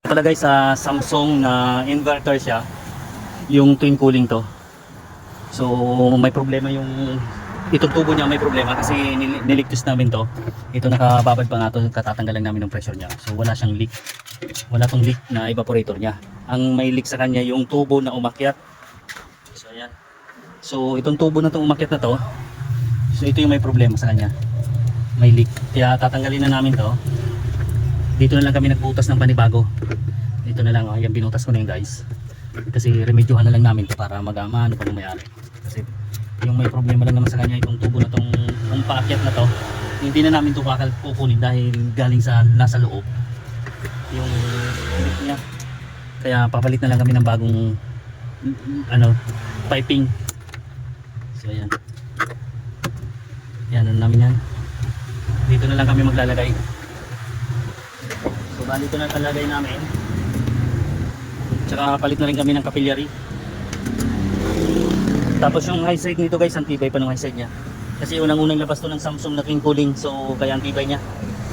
Pala guys, sa Samsung na inverter siya, yung twin cooling to. So may problema yung itong tubo niya, may problema kasi niligtas namin to. Ito nakababad pa nga to, katatanggal lang namin ng pressure niya. So wala siyang leak. Wala tong leak na evaporator niya. Ang may leak sa kanya yung tubo na umakyat. So ayan. So itong tubo na tong umakyat na to. So ito yung may problema sa kanya. May leak. Kaya tatanggalin na namin to. Dito na lang kami nagbutas ng panibago. Dito na lang, yan binutas ko na yun guys. Kasi remedyohan na lang namin to para magama ano pa nung may-ari. Kasi yung may problema lang naman sa kanya itong tubo na tong paakyat na to. Hindi na namin to kukunin dahil galing sa nasa loob yung leak niya. Kaya papalit na lang kami ng bagong piping. So ayan. Yan na namin yan. Dito na lang kami maglalagay. So bali ito na talagay namin. Tsaka palit na rin kami ng capillary. Tapos yung high side nito guys, ang tibay pa ng high side nya. Kasi unang-unang labas to ng Samsung na twin cooling. So kaya ang tibay nya.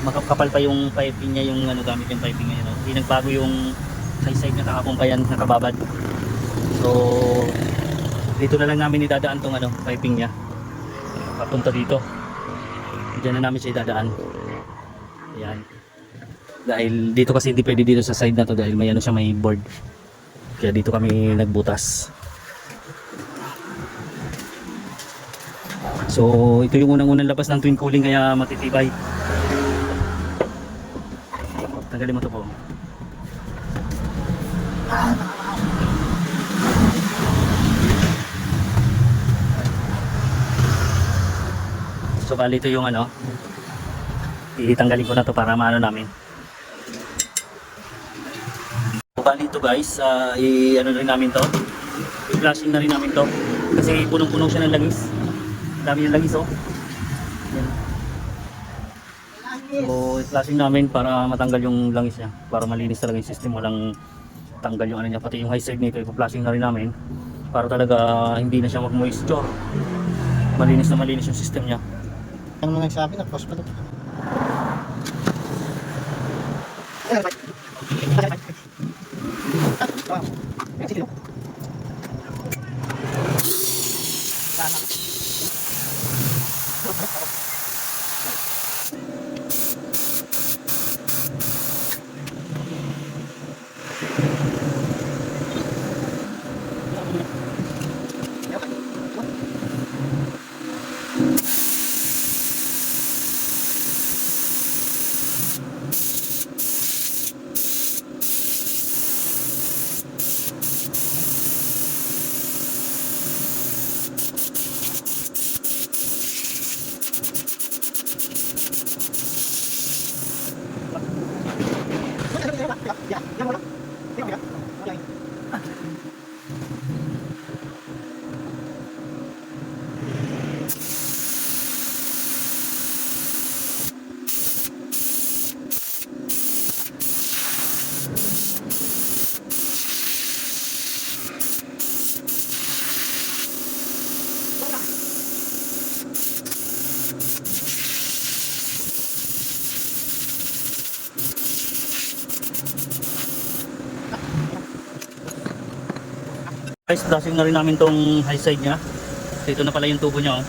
Makapal pa yung piping nya, yung gamit yung piping nya. Hindi nagbago yung high side nya, kahapon pa yan nakababad. So dito na lang namin idadaan tong piping nya. Papunta dito. Diyan na namin siya idadaan. Ayan. Dahil dito kasi hindi pwede dito sa side na to dahil may siya, may board. Kaya dito kami nagbutas. So ito yung unang-unang labas ng twin cooling kaya matitibay. Tanggalin mo to po. So bali ito yung itanggalin ko na to para maano namin. Bali ito guys, rin namin to. I-flushing na rin namin to. Kasi punong-puno siya ng langis. Dami yung langis oh. Yan. So i-flushing namin para matanggal yung langis niya. Para malinis talaga yung system. Walang tanggal yung niya. Pati yung high side nito, i-flushing na rin namin. Para talaga hindi na siya mag-moisture. Malinis na malinis yung system niya. Ano mo nagsabi na close pa to? Guys, dashing na rin namin tong high side niya. Dito na pala yung tubo niya oh.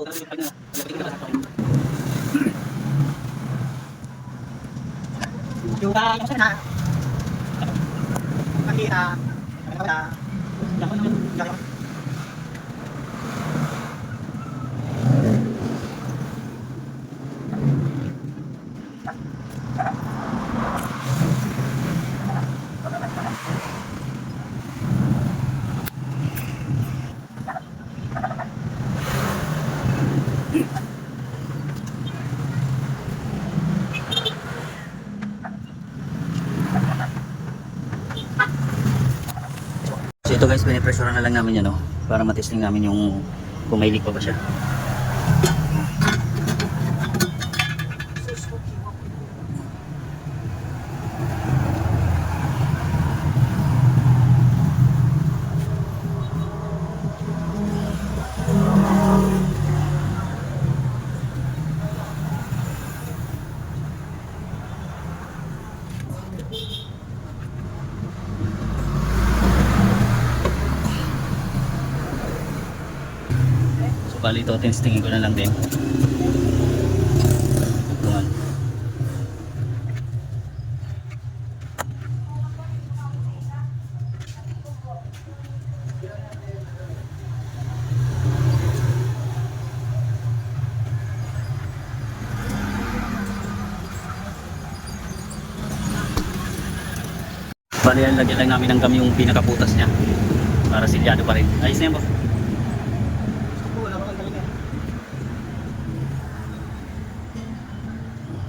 Yung kasi na. Makita. So ito guys, pinipressure na lang namin yan, no? Para matesting namin yung kung may leak pa ba siya. Bali ito, testingin ko na lang din. Ayan. Bali yan, lagyan lang namin ng gum yung pinakaputas niya para silyado pa rin. Ayos na yan po.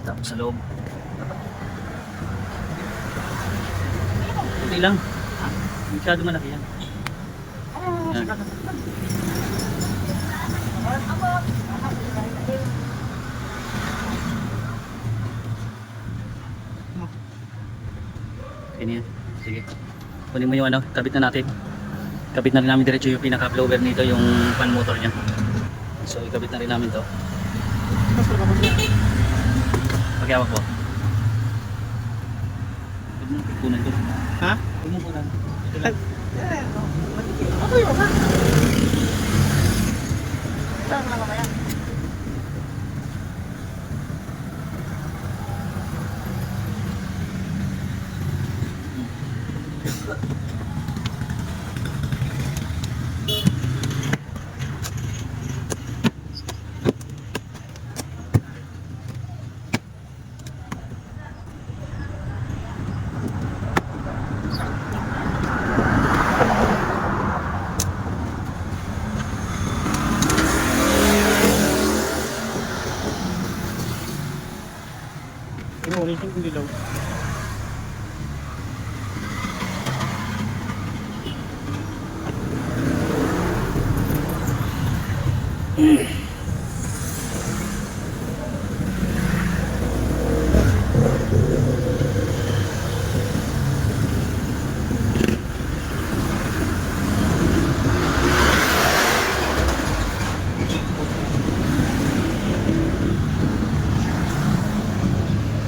Tapos sa loob. Hindi lang. Masyado malaki yan. Yan. Okay na yan. Sige. Kunin mo yung ano, kabit na natin. Kabit na rin namin diretso yung pinaka-blower nito, yung fan motor niya. So ikabit na rin namin to. Pagyawak po. Huwag mo punan to. Ha? Huwag mo punan. Ito lang. Ako yun ha? Saan na mamaya? Ulitin kong dilaw.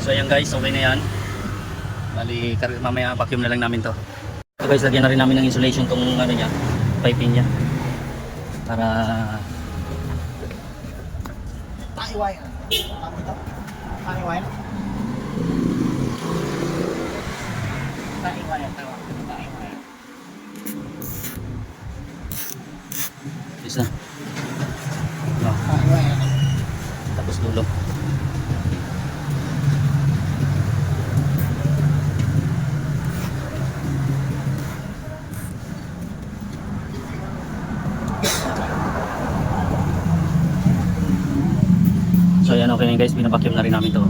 So ayan guys, okay na yan. Bali, mamaya vacuum na lang namin to. So guys, lagyan na rin namin ng insulation tong ano niya, piping niya. Para Taiwan. Tama ito? Taiwan? Taiwan. Taiwan. isa. Oh, Taiwan. tapos dulo. So yan, okay na guys, binabacuum na rin namin to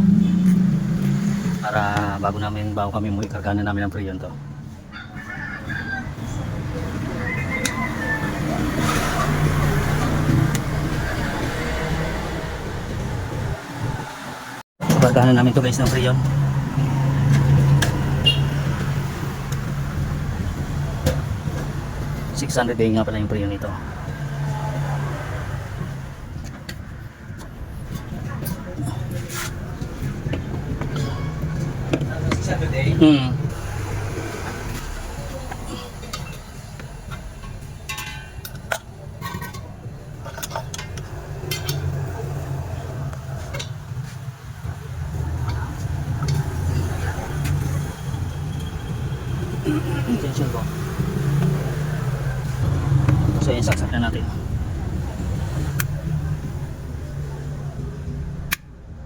para bago kami umuwi, kargahan na namin ang freon to. So, kargahan na namin to guys ng freon. $600 nga pala yung freon nito. Hmm. Intention ko. So yan, saksak na natin.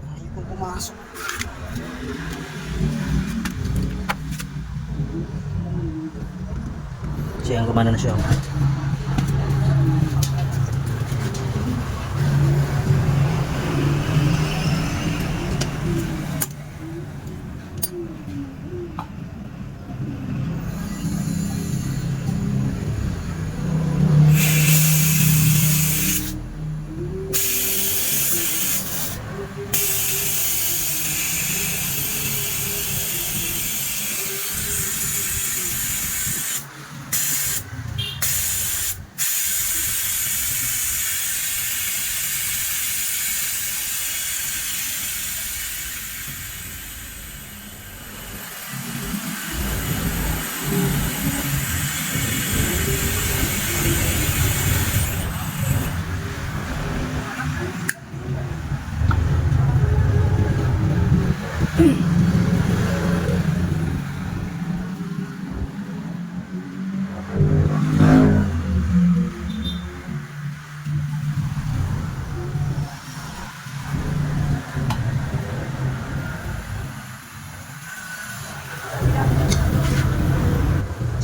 Ayaw kong pumasok. So yan, gumana na siya.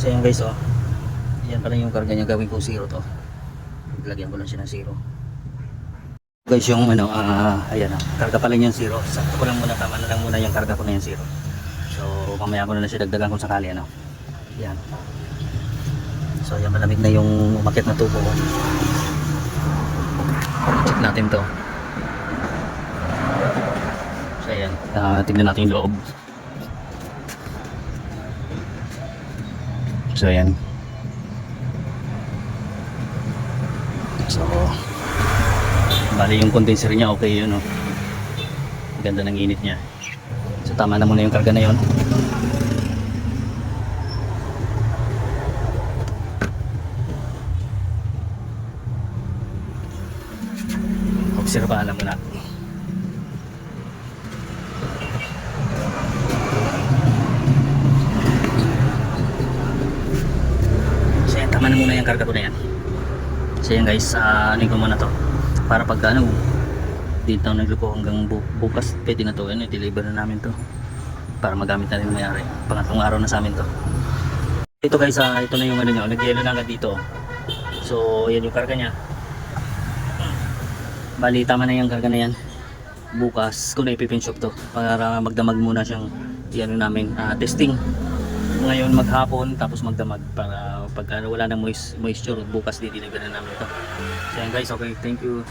So yan guys, oh. Yan pala yung karga niya, gawin ko 0 to. Lagyan ko lang siya ng 0. Guys, yung ano, ayan oh. Karga pala niyan 0. Sakto ko lang muna, tama na lang muna yung karga ko na yung 0. So mamaya ko na lang siya dagdagan kung sakali, ano. Yan. So yan, malamig na yung umakyat na tubo ko. Check natin to. So ayan, tignan natin yung loob. So ayan. So bali yung condenser niya okay yun, oh. Ganda ng init niya. So tama na muna yung karga na yun. Obserbahan lang muna. So yan, tama na muna yung karga ko na yan. So yan guys, ano ko muna to para pag ano dito nagluko hanggang bukas, pwede na to, ano, i-deliver na namin to para magamit na rin mayari. Pangatlong araw na sa amin to. Ito guys, ito na yung ano nyo, nag-yelo na agad dito. So yan yung karga nya. Bali tama na yung karga na yan. Bukas ko na ipipinshop to para magdamag muna siyang ano namin, testing ngayon maghapon, tapos magdamag para pag wala nang moisture bukas di-deliver na namin to. So yan guys, okay, thank you.